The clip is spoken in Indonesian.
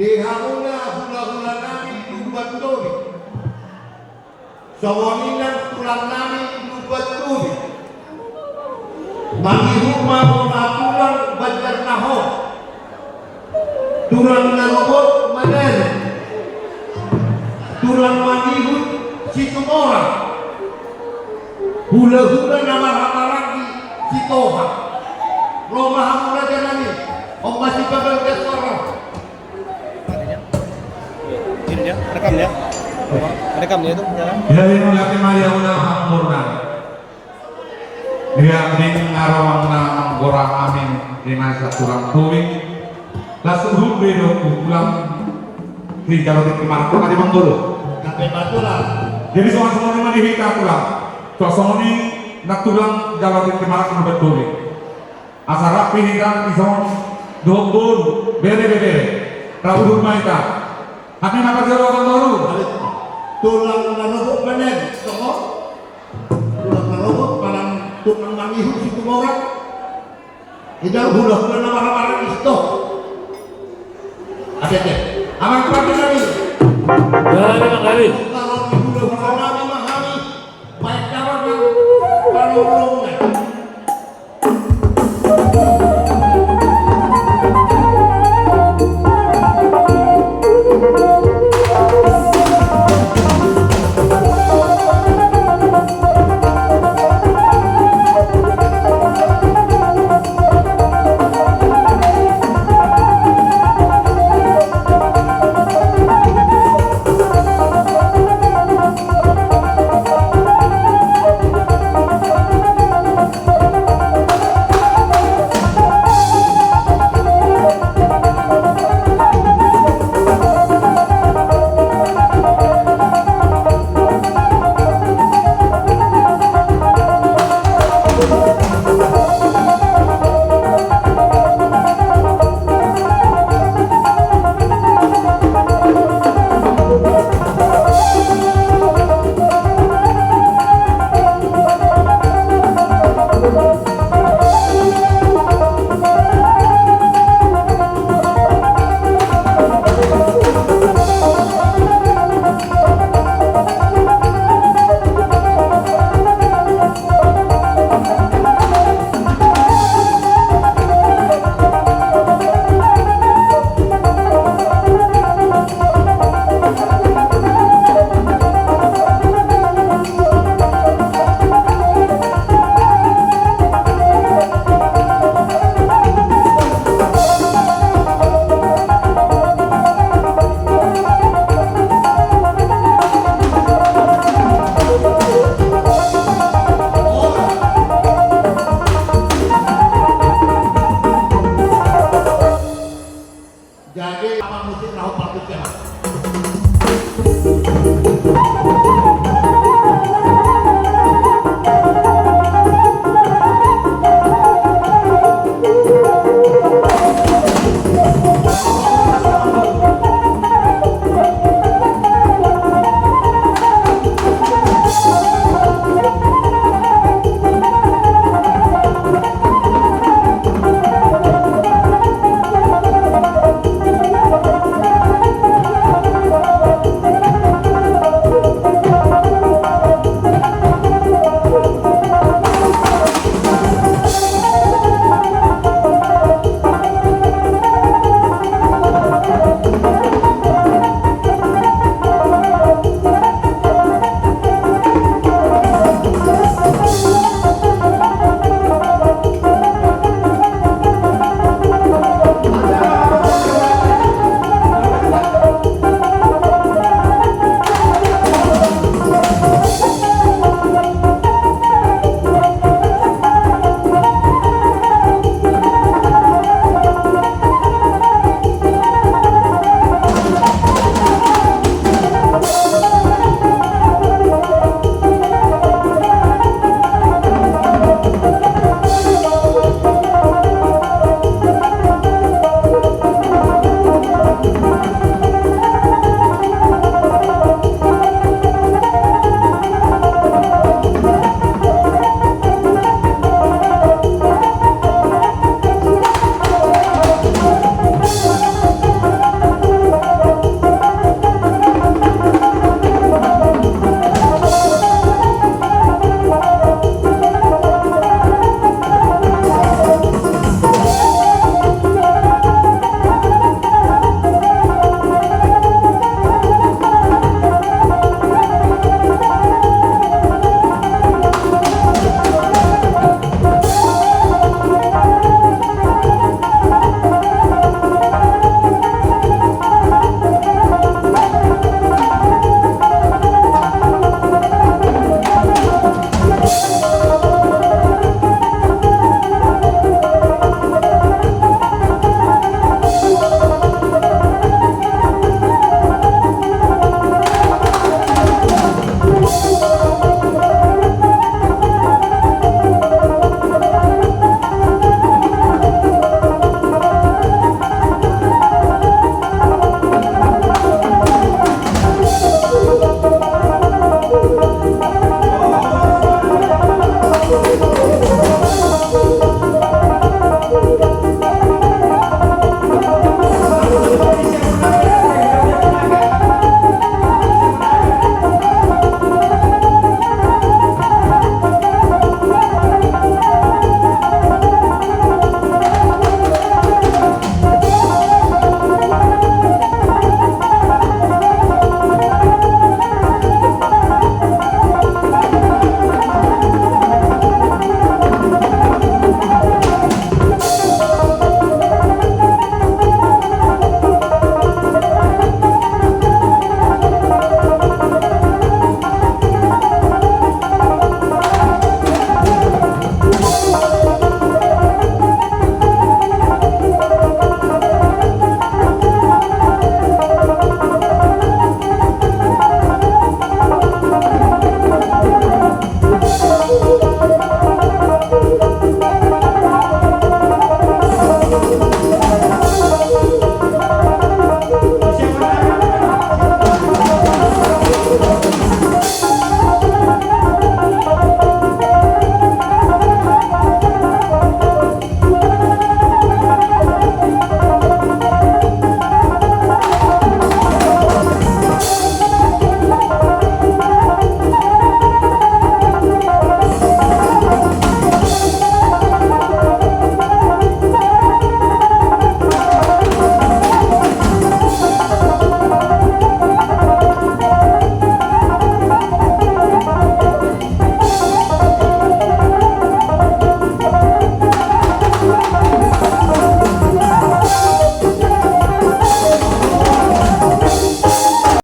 Dihamuna hula-hula nami lubat turi. Sawaninan tulang nami lubat turi. Mangihuma bona tulang bajar naho. Tulang narobot maner. Tulang manihut situmora. Hula-hula nama hamaragi sitoha. Roma hamura janani. Om masih babel kesoro. Ya, rekam ya. Rekam ya itu jalan. Dari mulai Maria una hampurna. Dia ning ngarawang na anggora amin di masa kurang tuwing. Langsung bedo pulang di jalur di Marco kali Manggolo. Kape batulah. Jadi semua ini mandi hita pulang. Semua ini nak tulang jalur di Marco betul. Asal rapi hita di semua dobur bere. Rabu rumah kita. Kami nak kerja orang baru. Tulang narobot maner. Soko. Tulang narobot palang tukang mangihut situmora. Idal hula-hula nama hamaragi sitoha. Ada deh. Amang kami nami. Dari Mang Kami. Kalau hula-hula nami mahami. Baik kawan kalau ulungnya. Jadi apa musik tahu patutnya?